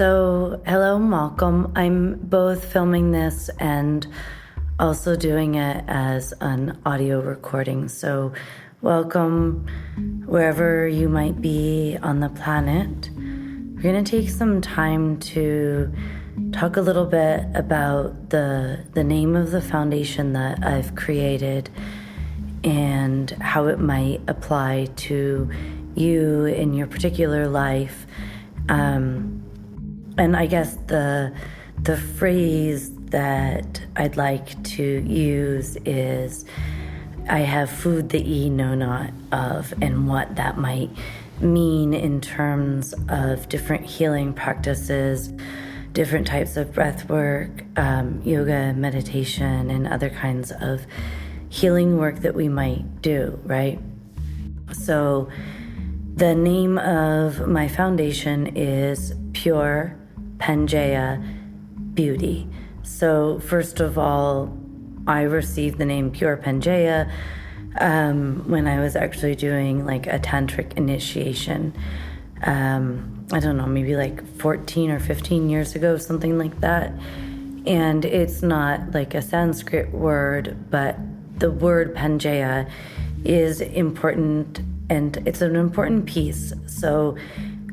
So, hello and welcome. I'm both filming this and also doing it as an audio recording. So, welcome wherever you might be on the planet. We're going to take some time to talk a little bit about the name of the foundation that I've created and how it might apply to you in your particular life. And I guess the phrase that I'd like to use is, I have food that ye know not of, and what that might mean in terms of different healing practices, different types of breath work, yoga, meditation, and other kinds of healing work that we might do, right? So the name of my foundation is Pure Pangea Beauty. So first of all, I received the name Pure Pangea when I was actually doing like a Tantric initiation. I don't know, maybe like 14 or 15 years ago, something like that. And it's not like a Sanskrit word, but the word Pangaea is important, and it's an important piece. So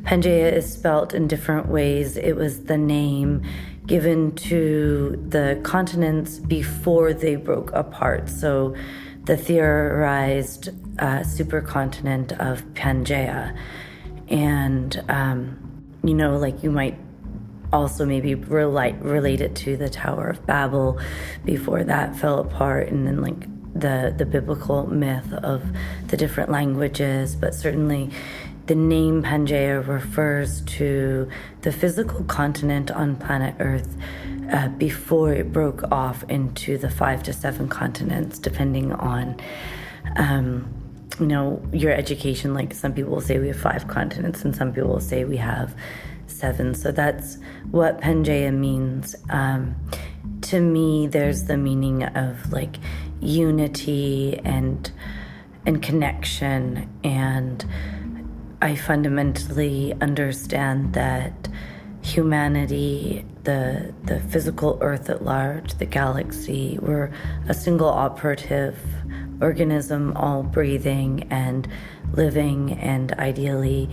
Pangaea is spelt in different ways. It was the name given to the continents before they broke apart. So the theorized supercontinent of Pangaea. And, like you might also maybe relate it to the Tower of Babel before that fell apart, and then like the biblical myth of the different languages. But certainly the name Pangaea refers to the physical continent on planet Earth before it broke off into the 5 to 7 continents, depending on your education. Like some people will say we have 5 continents, and some people will say we have 7. So that's what Pangaea means. To me, there's the meaning of like unity and connection, and I fundamentally understand that humanity, the physical Earth at large, the galaxy, we're a single operative organism, all breathing and living, and ideally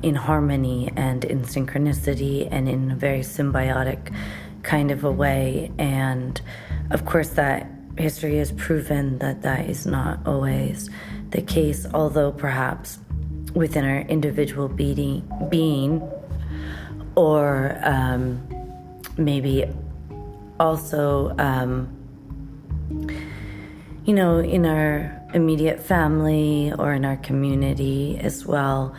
in harmony and in synchronicity and in a very symbiotic kind of a way. And of course that history has proven that that is not always the case, although perhaps within our individual being or maybe also in our immediate family or in our community as well.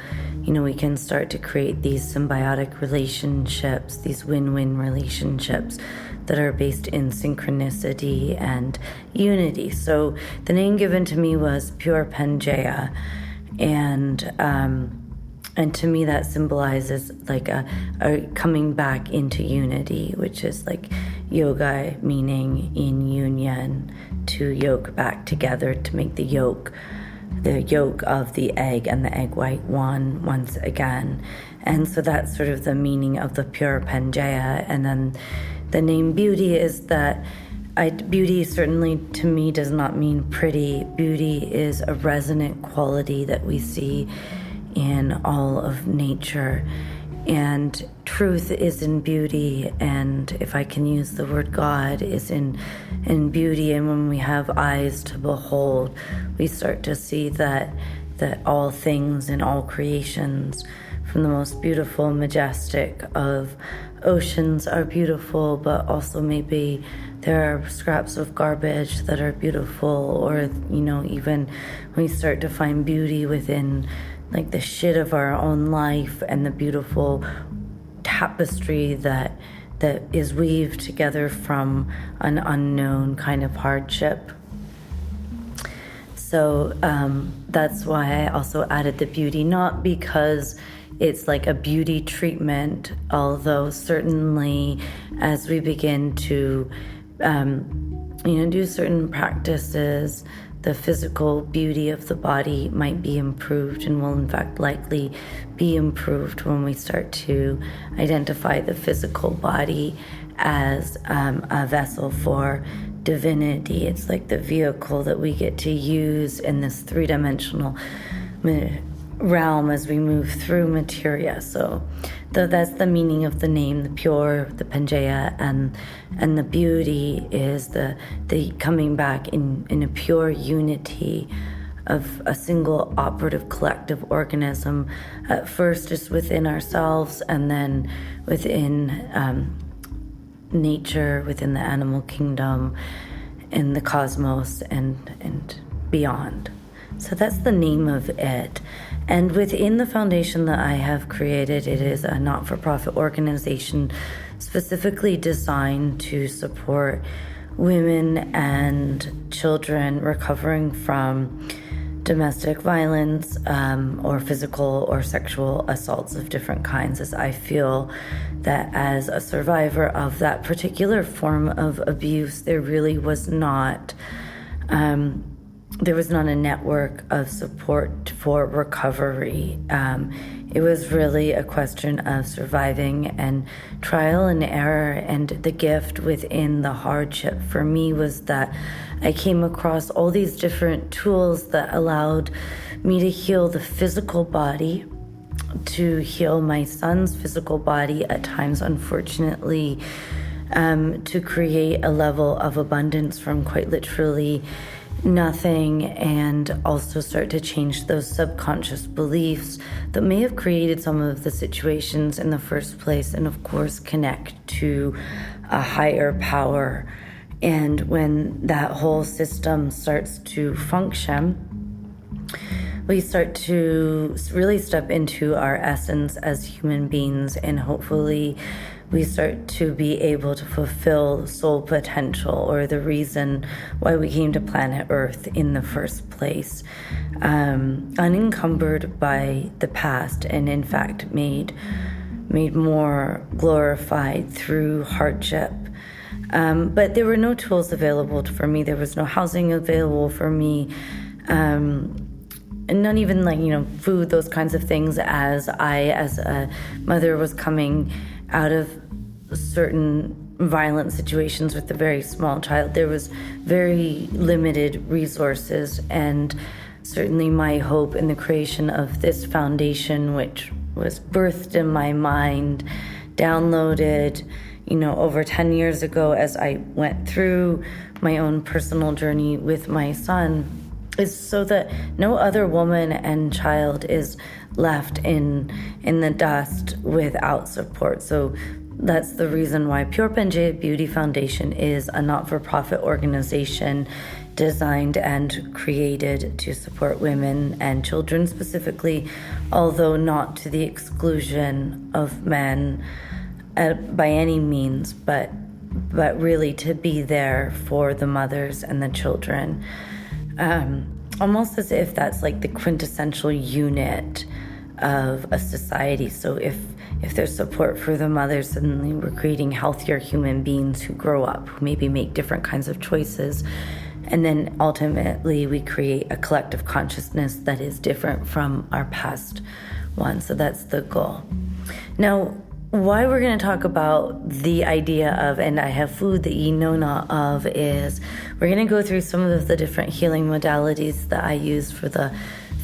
We can start to create these symbiotic relationships, these win-win relationships that are based in synchronicity and unity. So the name given to me was Pure Pangea, and to me that symbolizes like a coming back into unity, which is like yoga meaning in union, to yoke back together, to make the yolk of the egg and the egg white one once again. And so that's sort of the meaning of the Pure Pangaea. And then the name Beauty is that beauty certainly to me does not mean pretty. Beauty is a resonant quality that we see in all of nature. And truth is in beauty, and if I can use the word God, is in beauty. And when we have eyes to behold, we start to see that all things and all creations, from the most beautiful, majestic of oceans, are beautiful, but also maybe there are scraps of garbage that are beautiful, or even we start to find beauty within like the shit of our own life and the beautiful tapestry that is weaved together from an unknown kind of hardship. So that's why I also added the beauty, not because it's like a beauty treatment, although certainly as we begin to do certain practices the physical beauty of the body might be improved, and will in fact likely be improved when we start to identify the physical body as a vessel for divinity. It's like the vehicle that we get to use in this three-dimensional realm as we move through materia. So that's the meaning of the name, the pure, the Pangaea, and the beauty is the coming back in a pure unity of a single operative collective organism, at first just within ourselves, and then within nature, within the animal kingdom, in the cosmos, and beyond. So that's the name of it. And within the foundation that I have created, it is a not-for-profit organization specifically designed to support women and children recovering from domestic violence or physical or sexual assaults of different kinds, as I feel that as a survivor of that particular form of abuse, there really was not a network of support for recovery. It was really a question of surviving and trial and error, and the gift within the hardship for me was that I came across all these different tools that allowed me to heal the physical body, to heal my son's physical body at times, unfortunately, to create a level of abundance from quite literally nothing, and also start to change those subconscious beliefs that may have created some of the situations in the first place, and of course connect to a higher power. And when that whole system starts to function, we start to really step into our essence as human beings, and hopefully we start to be able to fulfill soul potential, or the reason why we came to planet Earth in the first place, unencumbered by the past, and in fact made more glorified through hardship. But there were no tools available for me. There was no housing available for me. And not even food, those kinds of things, as I, as a mother, was coming out of certain violent situations with a very small child. There was very limited resources, and certainly my hope in the creation of this foundation, which was birthed in my mind, downloaded, over 10 years ago as I went through my own personal journey with my son, is so that no other woman and child is left in the dust without support. So that's the reason why Pure Pangea Beauty Foundation is a not-for-profit organization designed and created to support women and children specifically, although not to the exclusion of men by any means, but really to be there for the mothers and the children. Almost as if that's like the quintessential unit of a society. So if there's support for the mothers, suddenly we're creating healthier human beings who grow up, who maybe make different kinds of choices. And then ultimately we create a collective consciousness that is different from our past one. So that's the goal. Now, why we're going to talk about the idea of, and I have food that ye know not of, is we're going to go through some of the different healing modalities that I use for the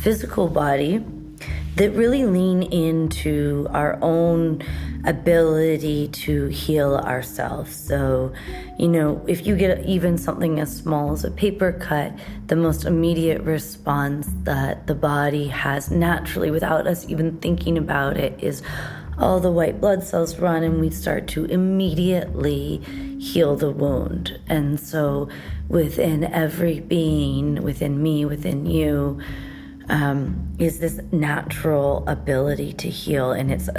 physical body that really lean into our own ability to heal ourselves. So, if you get even something as small as a paper cut, the most immediate response that the body has naturally, without us even thinking about it, is all the white blood cells run, and we start to immediately heal the wound. And so within every being, within me, within you, is this natural ability to heal. And it's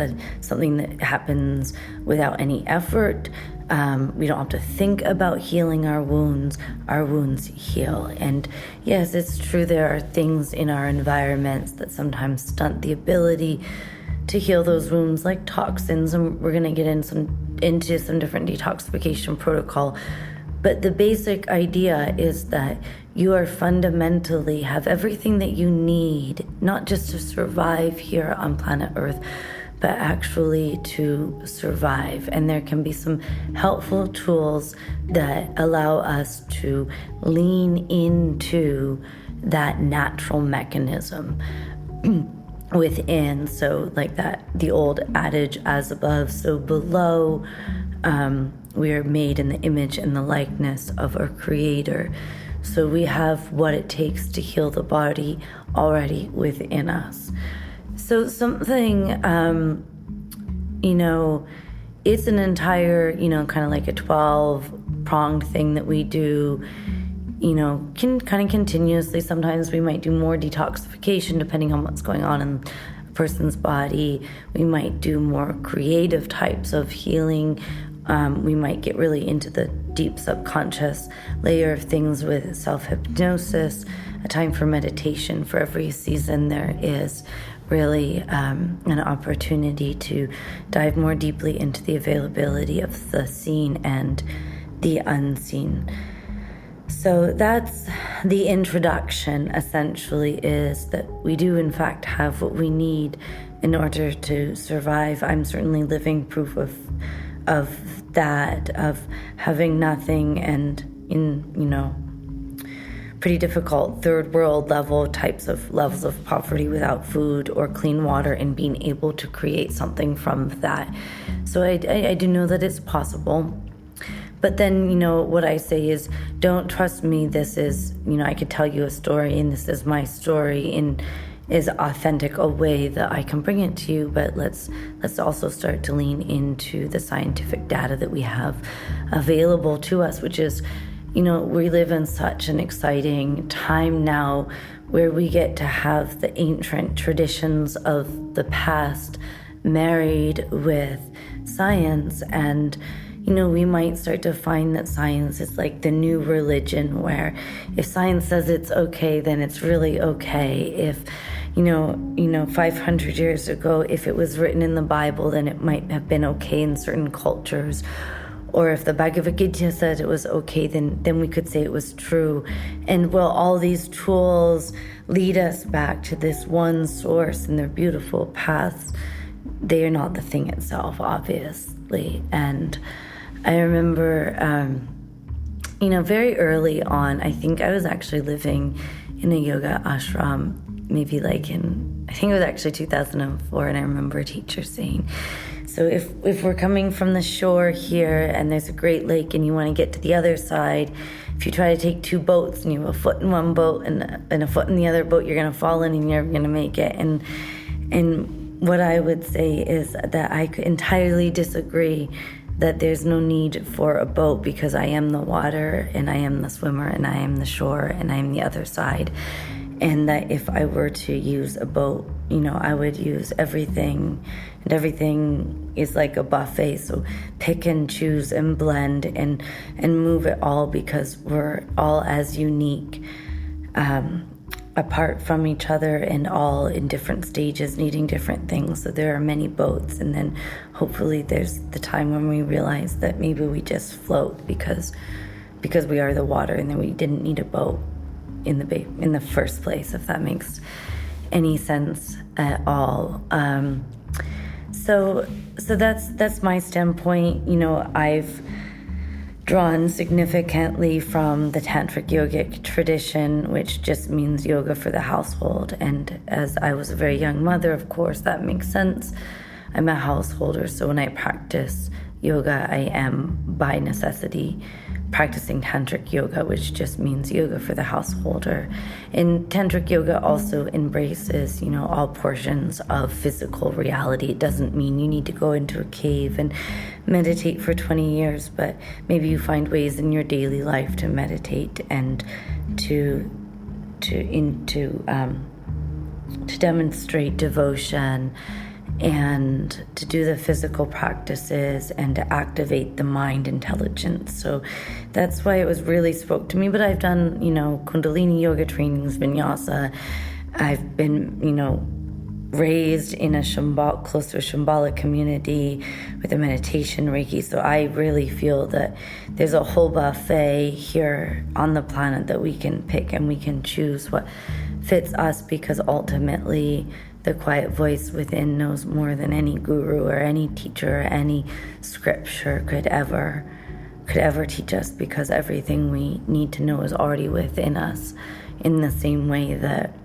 something that happens without any effort. We don't have to think about healing our wounds heal. And yes, it's true, there are things in our environments that sometimes stunt the ability to heal those wounds, like toxins, and we're going to get into some different detoxification protocol. But the basic idea is that you are fundamentally have everything that you need, not just to survive here on planet Earth, but actually to survive. And there can be some helpful tools that allow us to lean into that natural mechanism within. So like that, the old adage, as above, so below. We are made in the image and the likeness of our Creator. So we have what it takes to heal the body already within us. So something, it's an entire, kind of like a 12-pronged thing that we do, can kind of continuously. Sometimes we might do more detoxification depending on what's going on in a person's body. We might do more creative types of healing. We might get really into the deep subconscious layer of things with self-hypnosis, a time for meditation. For every season, there is really an opportunity to dive more deeply into the availability of the seen and the unseen. So that's the introduction, essentially, is that we do, in fact, have what we need in order to survive. I'm certainly living proof of that, of having nothing, and in, pretty difficult third world levels of poverty without food or clean water, and being able to create something from that. So I do know that it's possible. But then, what I say is, don't trust me. This is, I could tell you a story, and this is my story in as authentic a way that I can bring it to you. But let's also start to lean into the scientific data that we have available to us, which is, we live in such an exciting time now where we get to have the ancient traditions of the past married with science. And we might start to find that science is like the new religion, where if science says it's okay, then it's really okay. If, 500 years ago, if it was written in the Bible, then it might have been okay in certain cultures. Or if the Bhagavad Gita said it was okay, then we could say it was true. And all these tools lead us back to this one source, and they're beautiful paths. They are not the thing itself, obviously. And I remember, very early on, I think I was actually living in a yoga ashram, maybe I think it was actually 2004, and I remember a teacher saying, so if we're coming from the shore here and there's a great lake and you want to get to the other side, if you try to take two boats and you have a foot in one boat and a foot in the other boat, you're going to fall in and you're never going to make it. And what I would say is that I could entirely disagree that there's no need for a boat, because I am the water and I am the swimmer and I am the shore and I am the other side. And that if I were to use a boat, I would use everything, and everything is like a buffet. So pick and choose and blend and move it all, because we're all as unique, apart from each other, and all in different stages, needing different things. So there are many boats, and then hopefully there's the time when we realize that maybe we just float because we are the water, and then we didn't need a boat in the first place, if that makes any sense at all. So that's my standpoint. I've drawn significantly from the Tantric Yogic tradition, which just means yoga for the household. And as I was a very young mother, of course, that makes sense. I'm a householder, so when I practice yoga, I am by necessity practicing Tantric Yoga, which just means yoga for the householder. And Tantric Yoga also embraces, all portions of physical reality. It doesn't mean you need to go into a cave and meditate for 20 years, but maybe you find ways in your daily life to meditate and to demonstrate devotion, and to do the physical practices, and to activate the mind intelligence. So that's why it was really spoke to me. But I've done, Kundalini yoga trainings, vinyasa. I've been, raised in close to a Shambhala community with a meditation Reiki. So I really feel that there's a whole buffet here on the planet that we can pick, and we can choose what fits us, because ultimately the quiet voice within knows more than any guru or any teacher or any scripture could ever teach us, because everything we need to know is already within us, in the same way that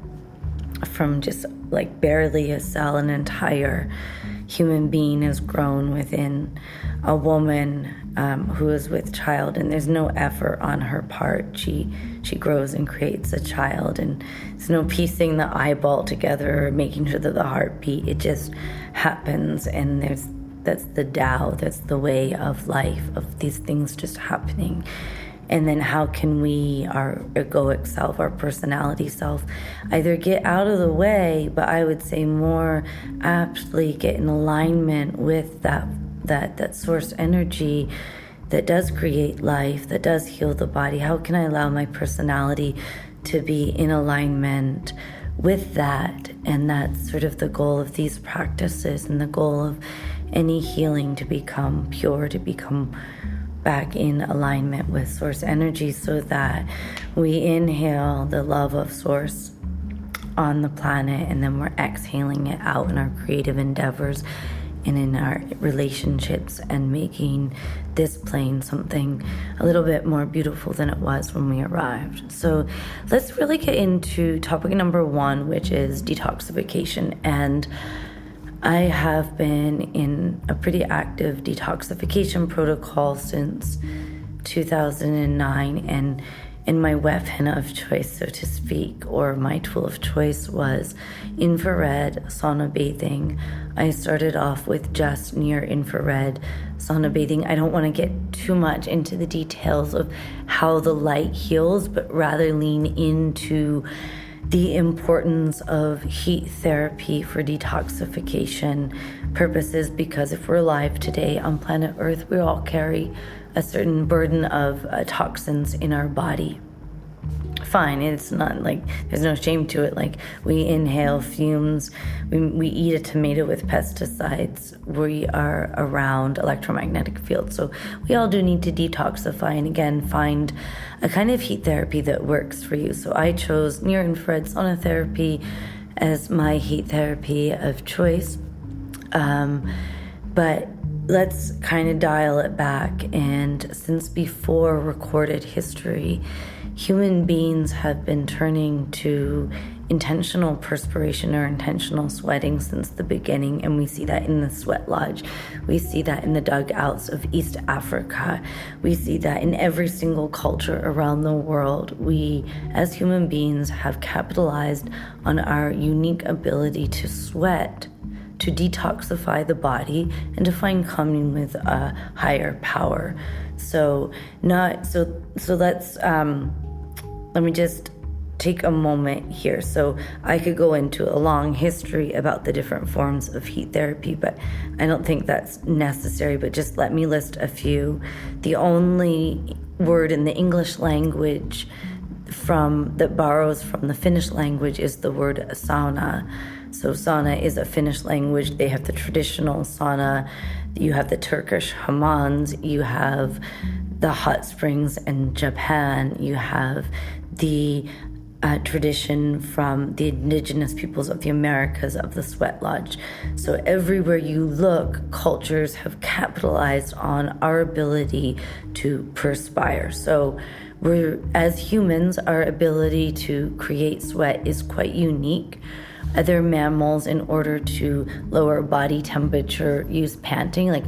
from just like barely a cell, an entire human being is grown within a woman who is with child, and there's no effort on her part. She grows and creates a child, and there's no piecing the eyeball together or making sure that the heart beat. It just happens, and that's the Tao, that's the way of life, of these things just happening. And then how can we, our egoic self, our personality self, either get out of the way, but I would say more aptly get in alignment with that source energy that does create life, that does heal the body. How can I allow my personality to be in alignment with that? And that's sort of the goal of these practices, and the goal of any healing, to become pure, to become back in alignment with source energy, so that we inhale the love of source on the planet, and then we're exhaling it out in our creative endeavors and in our relationships, and making this plane something a little bit more beautiful than it was when we arrived. So let's really get into topic number 1, which is detoxification. And I have been in a pretty active detoxification protocol since 2009, and my weapon of choice, so to speak, or my tool of choice, was infrared sauna bathing. I started off with just near infrared sauna bathing. I don't want to get too much into the details of how the light heals, but rather lean into the importance of heat therapy for detoxification purposes, because if we're alive today on planet Earth, we all carry a certain burden of toxins in our body. Fine, it's not like there's no shame to it. Like, we inhale fumes, we eat a tomato with pesticides, we are around electromagnetic fields. So we all do need to detoxify, and again, find a kind of heat therapy that works for you. So I chose near infrared sauna therapy as my heat therapy of choice. But let's kind of dial it back. And since before recorded history, human beings have been turning to intentional perspiration or intentional sweating since the beginning, and we see that in the sweat lodge. We see that in the dugouts of East Africa. We see that in every single culture around the world. We, as human beings, have capitalized on our unique ability to sweat, to detoxify the body, and to find communion with a higher power. So let's let me just take a moment here. So I could go into a long history about the different forms of heat therapy, but I don't think that's necessary. But just let me list a few. The only word in the English language that borrows from the Finnish language is the word sauna. So sauna is a Finnish language. They have the traditional sauna. You have the Turkish hammams. You have the hot springs in Japan. You have the tradition from the indigenous peoples of the Americas of the sweat lodge. So everywhere you look, cultures have capitalized on our ability to perspire. So as humans, our ability to create sweat is quite unique. Other mammals, in order to lower body temperature, use panting, like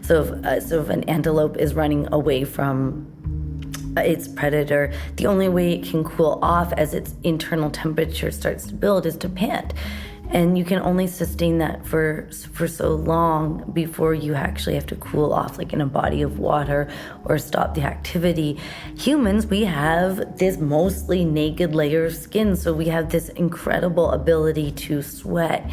so if an antelope is running away from its predator, the only way it can cool off as its internal temperature starts to build is to pant. And you can only sustain that for so long before you actually have to cool off, like in a body of water, or stop the activity. Humans, we have this mostly naked layer of skin, so we have this incredible ability to sweat.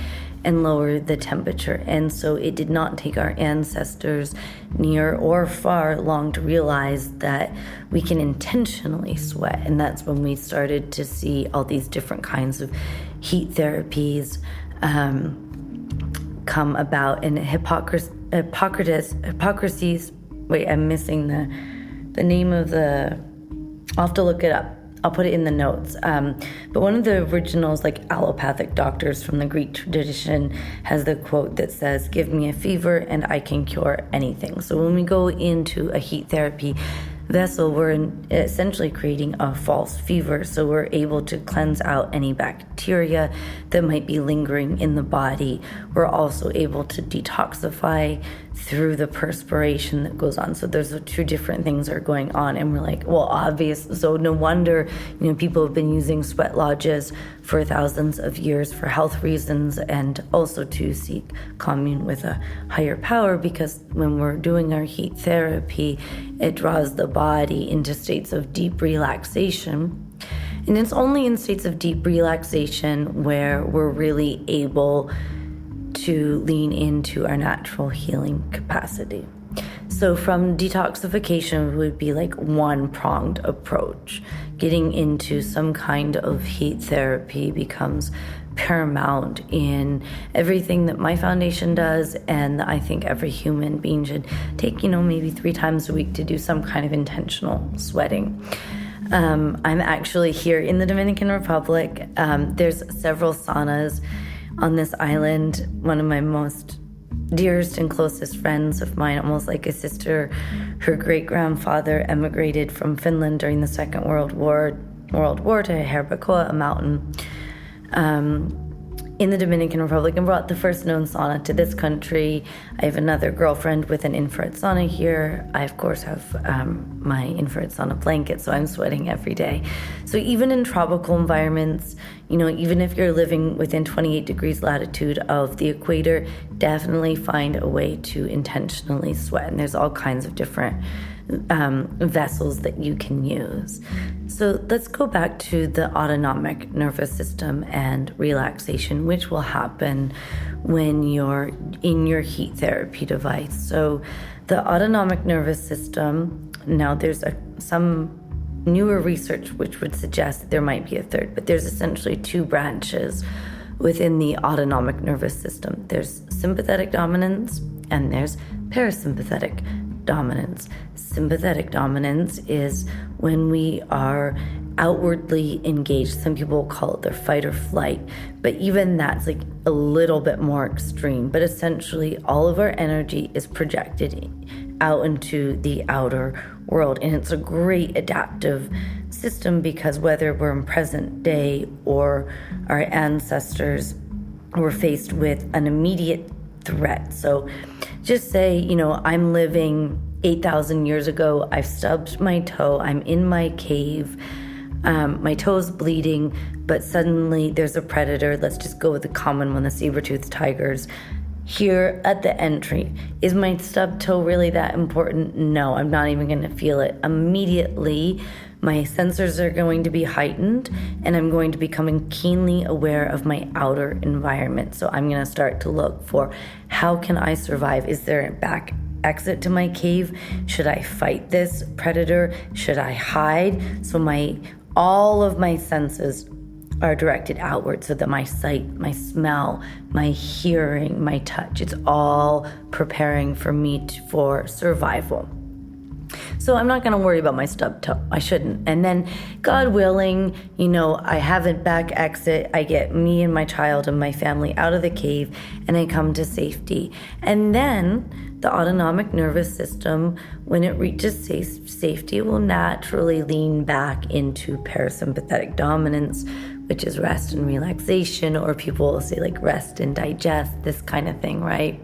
and lower the temperature. And so it did not take our ancestors near or far long to realize that we can intentionally sweat. And that's when we started to see all these different kinds of heat therapies come about. And Hippocrates, wait, I'm missing the name of I'll have to look it up. I'll put it in the notes. But one of the originals, like allopathic doctors from the Greek tradition, has the quote that says, "Give me a fever and I can cure anything." So when we go into a heat therapy vessel, we're essentially creating a false fever. So we're able to cleanse out any bacteria that might be lingering in the body. We're also able to detoxify through the perspiration that goes on. So there's two different things are going on. And we're like, well, obvious. So no wonder, people have been using sweat lodges for thousands of years for health reasons, and also to seek commune with a higher power, because when we're doing our heat therapy, it draws the body into states of deep relaxation. And it's only in states of deep relaxation where we're really able to lean into our natural healing capacity. So from detoxification would be like one-pronged approach. Getting into some kind of heat therapy becomes paramount in everything that my foundation does, and I think every human being should take, maybe 3 times a week to do some kind of intentional sweating. I'm actually here in the Dominican Republic. There's several saunas on this island. One of my most dearest and closest friends of mine, almost like a sister, her great-grandfather emigrated from Finland during the Second World War to Herbacoa, a mountain in the Dominican Republic, and brought the first known sauna to this country. I have another girlfriend with an infrared sauna here. I, of course, have my infrared sauna blanket, so I'm sweating every day. So even in tropical environments, even if you're living within 28 degrees latitude of the equator, definitely find a way to intentionally sweat. And there's all kinds of different vessels that you can use. So let's go back to the autonomic nervous system and relaxation, which will happen when you're in your heat therapy device. So the autonomic nervous system, now there's some newer research which would suggest that there might be a third, but there's essentially 2 branches within the autonomic nervous system. There's sympathetic dominance and there's parasympathetic dominance. Sympathetic dominance is when we are outwardly engaged. Some people call it their fight or flight, but even that's like a little bit more extreme. But essentially, all of our energy is projected out into the outer world, and it's a great adaptive system, because whether we're in present day or our ancestors were faced with an immediate threat. So just say, I'm living 8,000 years ago, I've stubbed my toe, I'm in my cave, my toe's bleeding, but suddenly there's a predator. Let's just go with the common one, the saber-toothed tigers. Here at the entry, is my stub toe really that important? No, I'm not even going to feel it. Immediately, my sensors are going to be heightened, and I'm going to become keenly aware of my outer environment. So I'm going to start to look for, how can I survive? Is there a back exit to my cave? Should I fight this predator? Should I hide? So all of my senses are directed outward, so that my sight, my smell, my hearing, my touch, it's all preparing for me for survival. So I'm not going to worry about my stub toe. I shouldn't. And then, God willing, I have a back exit. I get me and my child and my family out of the cave, and I come to safety. And then the autonomic nervous system, when it reaches safety, will naturally lean back into parasympathetic dominance, which is rest and relaxation, or people will say like rest and digest, this kind of thing, right?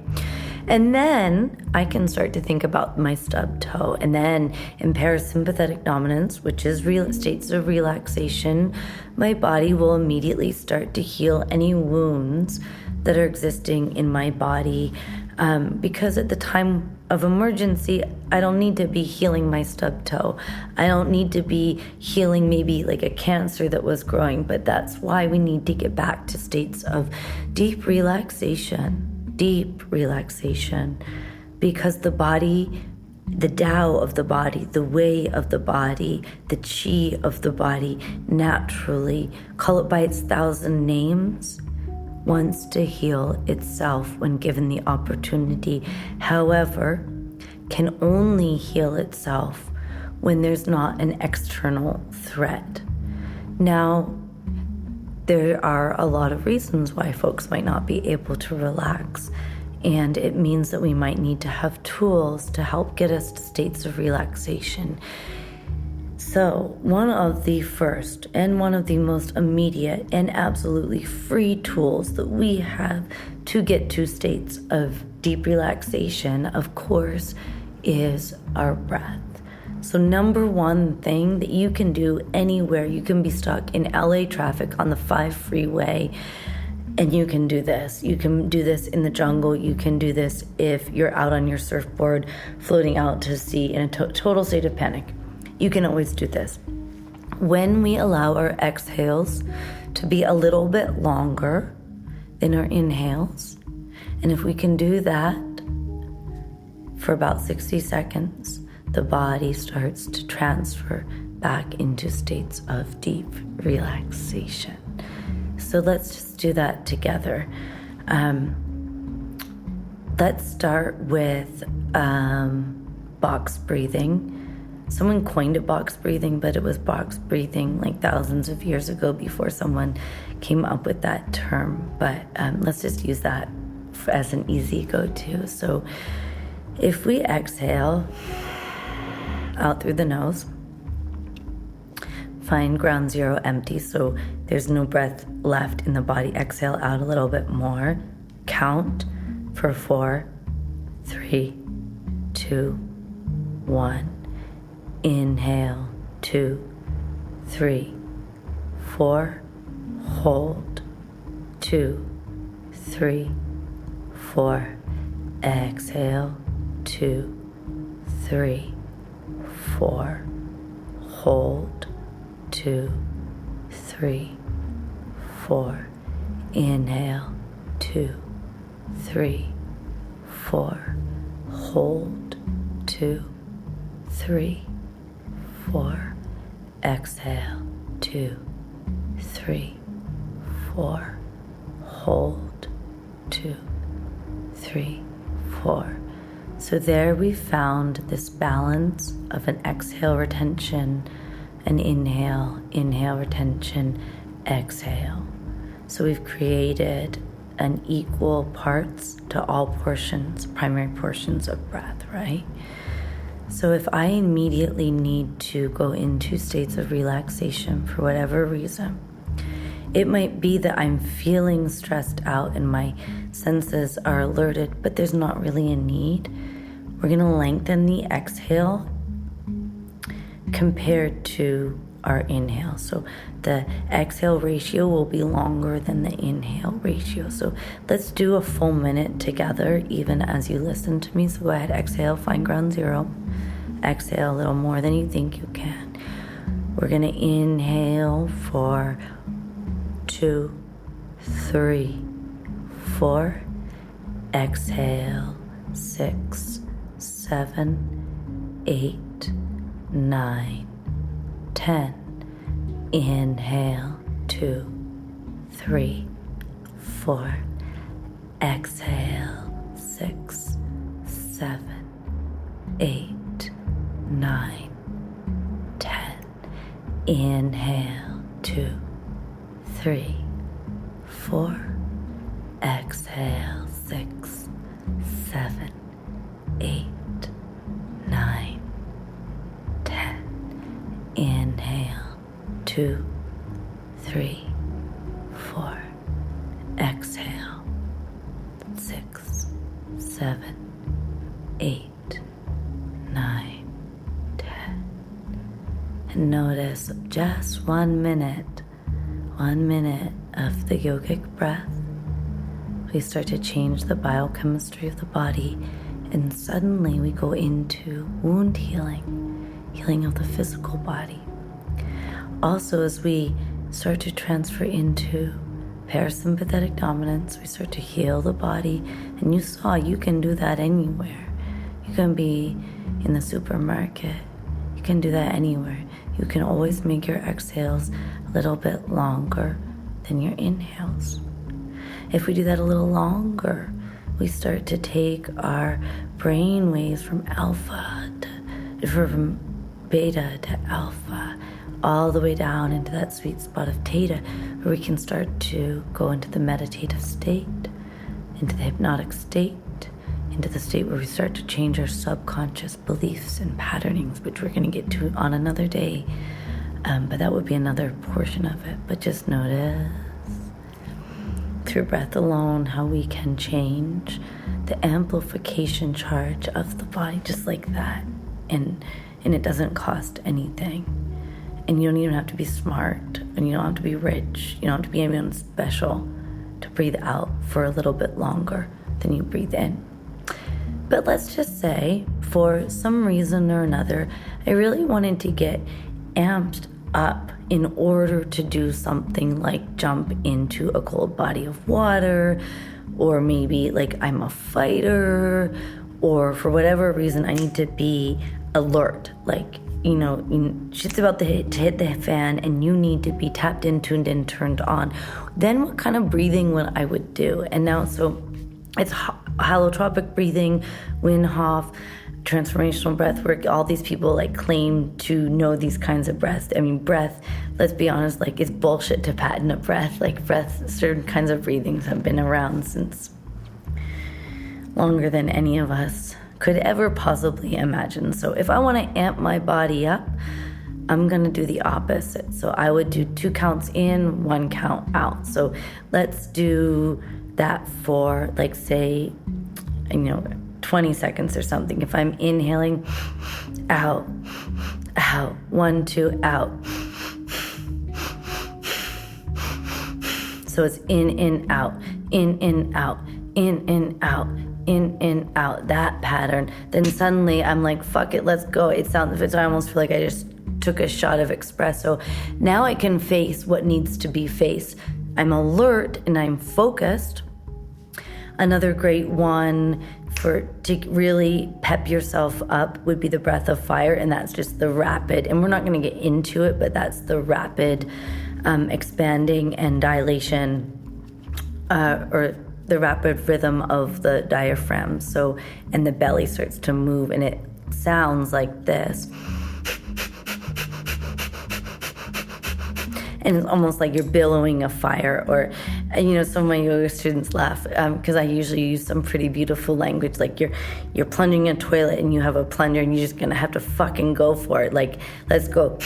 And then I can start to think about my stub toe. And then in parasympathetic dominance, which is states of relaxation, my body will immediately start to heal any wounds that are existing in my body Because at the time of emergency, I don't need to be healing my stub toe. I don't need to be healing maybe like a cancer that was growing, but that's why we need to get back to states of deep relaxation, because the body, the Tao of the body, the way of the body, the chi of the body, naturally, call it by its 1,000 names, wants to heal itself when given the opportunity. However, can only heal itself when there's not an external threat. Now, there are a lot of reasons why folks might not be able to relax, and it means that we might need to have tools to help get us to states of relaxation. So, one of the first and one of the most immediate and absolutely free tools that we have to get to states of deep relaxation, of course, is our breath. So number one thing that you can do anywhere, you can be stuck in LA traffic on the 5 freeway, and you can do this. You can do this in the jungle. You can do this if you're out on your surfboard, floating out to sea in a total state of panic. You can always do this. When we allow our exhales to be a little bit longer than our inhales, and if we can do that for about 60 seconds, the body starts to transfer back into states of deep relaxation. So let's just do that together. Let's start with box breathing. Someone coined it box breathing, but it was box breathing like thousands of years ago before someone came up with that term. But let's just use that as an easy go-to. So if we exhale out through the nose, find ground zero empty, so there's no breath left in the body. Exhale out a little bit more. Count for 4, 3, 2, 1. Inhale, 2, 3, 4. Hold, 2, 3, 4. Exhale, 2, 3, 4. Hold, 2, 3, 4. Inhale, 2, 3, 4. Hold, 2, 3, 4. Exhale, 2, 3, 4. Hold, 2, 3, 4. So there we found this balance of an exhale retention, an inhale, inhale retention, exhale. So we've created an equal parts to all portions, primary portions of breath, right? So if I immediately need to go into states of relaxation for whatever reason, it might be that I'm feeling stressed out and my senses are alerted, but there's not really a need. We're going to lengthen the exhale compared to our inhale. So the exhale ratio will be longer than the inhale ratio. So let's do a full minute together, even as you listen to me. So go ahead, exhale, find ground zero. Exhale a little more than you think you can. We're going to inhale for 2, 3, 4. Exhale 6, 7, 8, 9, 10. Inhale 2, 3, 4. Exhale 6, 7, 8, 9, 10. Inhale 2, 3, 4. Exhale 6, 7, 8, 9, 10. Inhale 2, 3, 4. Exhale 6, 7, 8, 9, 10. And notice just 1 minute of the yogic breath we start to change the biochemistry of the body, and suddenly we go into wound healing of the physical body. Also, as we start to transfer into parasympathetic dominance, we start to heal the body, and you saw you can do that anywhere. You can be in the supermarket. You can do that anywhere. You can always make your exhales a little bit longer than your inhales. If we do that a little longer, we start to take our brain waves from beta to alpha, all the way down into that sweet spot of theta, where we can start to go into the meditative state, into the hypnotic state, into the state where we start to change our subconscious beliefs and patternings, which we're going to get to on another day. But that would be another portion of it. But just notice through breath alone how we can change the amplification charge of the body just like that. And it doesn't cost anything. And you don't even have to be smart, and you don't have to be rich. You don't have to be anyone special to breathe out for a little bit longer than you breathe in. But let's just say, for some reason or another, I really wanted to get amped up in order to do something like jump into a cold body of water, or maybe like I'm a fighter, or for whatever reason I need to be alert, like, shit's about to hit the fan and you need to be tapped in, tuned in, turned on. Then what kind of breathing would I would do? And now, so it's holotropic breathing, Wim Hof, transformational breath work. All these people like claim to know these kinds of breaths. I mean, breath, let's be honest, like it's bullshit to patent a breath. Like certain kinds of breathings have been around since longer than any of us could ever possibly imagine. So if I want to amp my body up, I'm going to do the opposite. So I would do 2 counts in, 1 count out. So let's do that for, like, say, 20 seconds or something. If I'm inhaling, out, 1, 2, out. So it's in, out, in, out, in, out, in, out, that pattern. Then suddenly I'm like, fuck it, let's go. I almost feel like I just took a shot of espresso. Now I can face what needs to be faced. I'm alert and I'm focused. Another great one to really pep yourself up would be the breath of fire, and that's just the rapid, and we're not going to get into it, but that's the rapid expanding and dilation, or the rapid rhythm of the diaphragm. So, and the belly starts to move, and it sounds like this. And it's almost like you're billowing a fire, or, some of my yoga students laugh because I usually use some pretty beautiful language, like you're plunging a toilet and you have a plunger and you're just gonna have to fucking go for it. Like, let's go.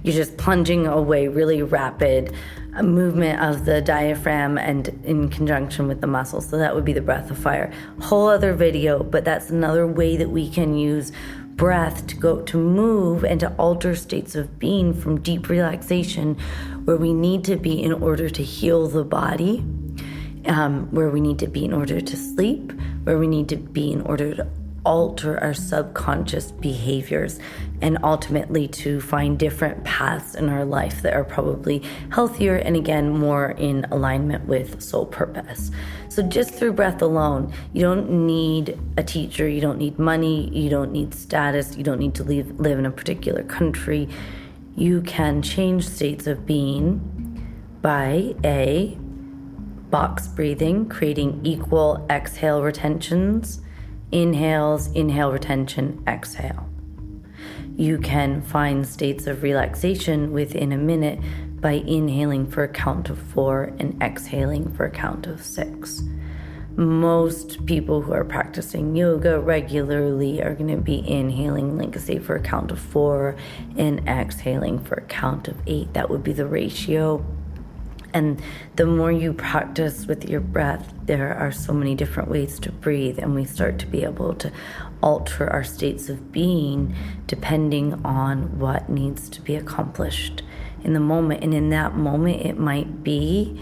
You're just plunging away, really rapid movement of the diaphragm and in conjunction with the muscles. So that would be the breath of fire. Whole other video, but that's another way that we can use breath to move and to alter states of being from deep relaxation, where we need to be in order to heal the body, where we need to be in order to sleep, where we need to be in order to alter our subconscious behaviors, and ultimately to find different paths in our life that are probably healthier and, again, more in alignment with soul purpose. So just through breath alone, you don't need a teacher, you don't need money, you don't need status, you don't need to live in a particular country. You can change states of being by box breathing, creating equal exhale retentions, inhale, retention, exhale. You can find states of relaxation within a minute by inhaling for a count of 4 and exhaling for a count of 6. Most people who are practicing yoga regularly are going to be inhaling, like say, for a count of 4 and exhaling for a count of 8. That would be the ratio. And the more you practice with your breath, there are so many different ways to breathe, and we start to be able to alter our states of being depending on what needs to be accomplished in the moment. And in that moment, it might be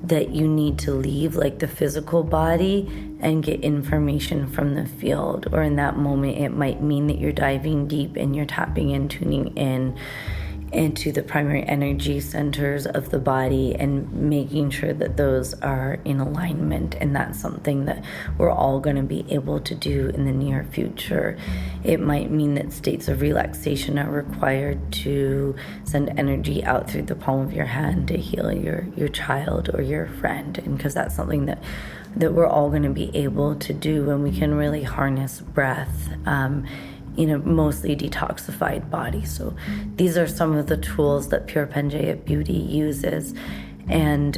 that you need to leave, like the physical body, and get information from the field. Or in that moment, it might mean that you're diving deep and you're tapping in, tuning in into the primary energy centers of the body and making sure that those are in alignment. And that's something that we're all going to be able to do in the near future. It might mean that states of relaxation are required to send energy out through the palm of your hand to heal your child or your friend. And because that's something that we're all going to be able to do when we can really harness breath in a mostly detoxified body. So these are some of the tools that Pure Pangea Beauty uses. And,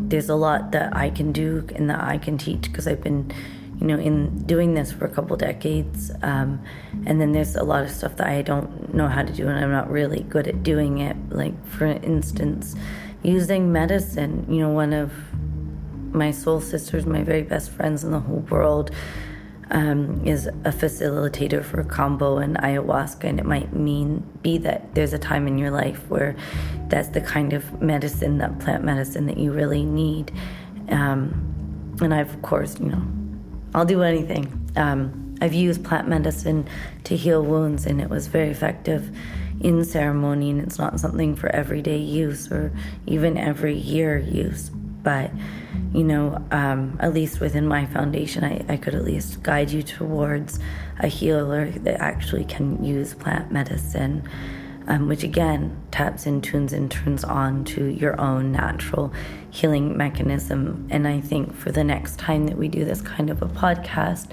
there's a lot that I can do and that I can teach because I've been, in doing this for a couple decades. And then there's a lot of stuff that I don't know how to do and I'm not really good at doing it. Like, for instance, using medicine. One of my soul sisters, my very best friends in the whole world, is a facilitator for combo and ayahuasca, and it might be that there's a time in your life where that's the kind of medicine, that plant medicine that you really need. And I've, of course, I'll do anything. I've used plant medicine to heal wounds, and it was very effective in ceremony, and it's not something for everyday use or even every year use. But, at least within my foundation, I could at least guide you towards a healer that actually can use plant medicine, which again taps and tunes and turns on to your own natural healing mechanism. And I think for the next time that we do this kind of a podcast,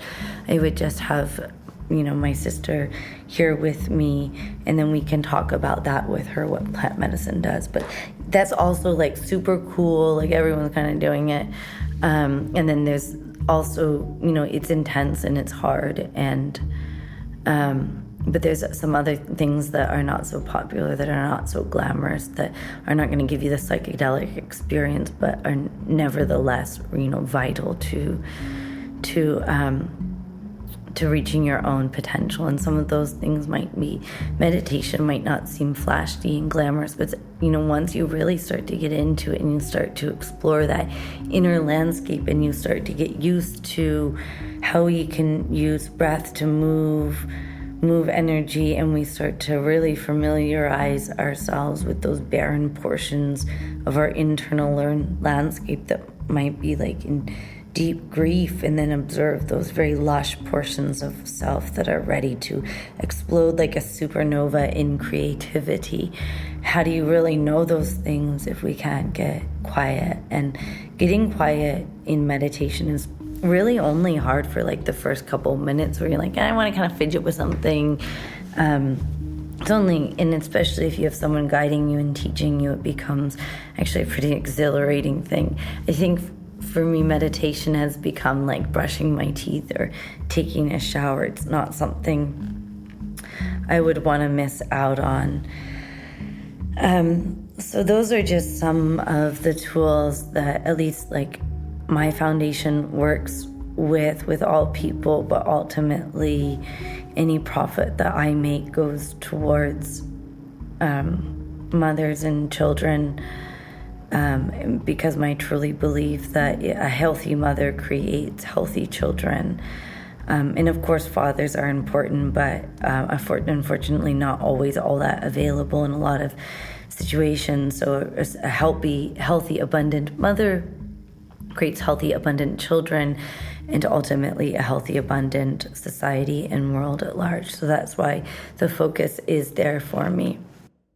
I would just have my sister here with me, and then we can talk about that with her, what plant medicine does. But that's also like super cool, like everyone's kind of doing it. And then there's also, it's intense and it's hard, and but there's some other things that are not so popular, that are not so glamorous, that are not going to give you the psychedelic experience, but are nevertheless, vital to reaching your own potential. And some of those things might be, meditation might not seem flashy and glamorous, but once you really start to get into it and you start to explore that inner landscape and you start to get used to how you can use breath to move energy, and we start to really familiarize ourselves with those barren portions of our internal landscape that might be like in deep grief, and then observe those very lush portions of self that are ready to explode like a supernova in creativity. How do you really know those things if we can't get quiet? And getting quiet in meditation is really only hard for like the first couple minutes where you're like, I want to kind of fidget with something. It's only, and especially if you have someone guiding you and teaching you, it becomes actually a pretty exhilarating thing. I think for me, meditation has become like brushing my teeth or taking a shower. It's not something I would want to miss out on. So those are just some of the tools that at least like my foundation works with all people, but ultimately any profit that I make goes towards mothers and children. Because I truly believe that a healthy mother creates healthy children. And of course, fathers are important, but unfortunately not always all that available in a lot of situations. So a healthy, abundant mother creates healthy, abundant children, and ultimately a healthy, abundant society and world at large. So that's why the focus is there for me.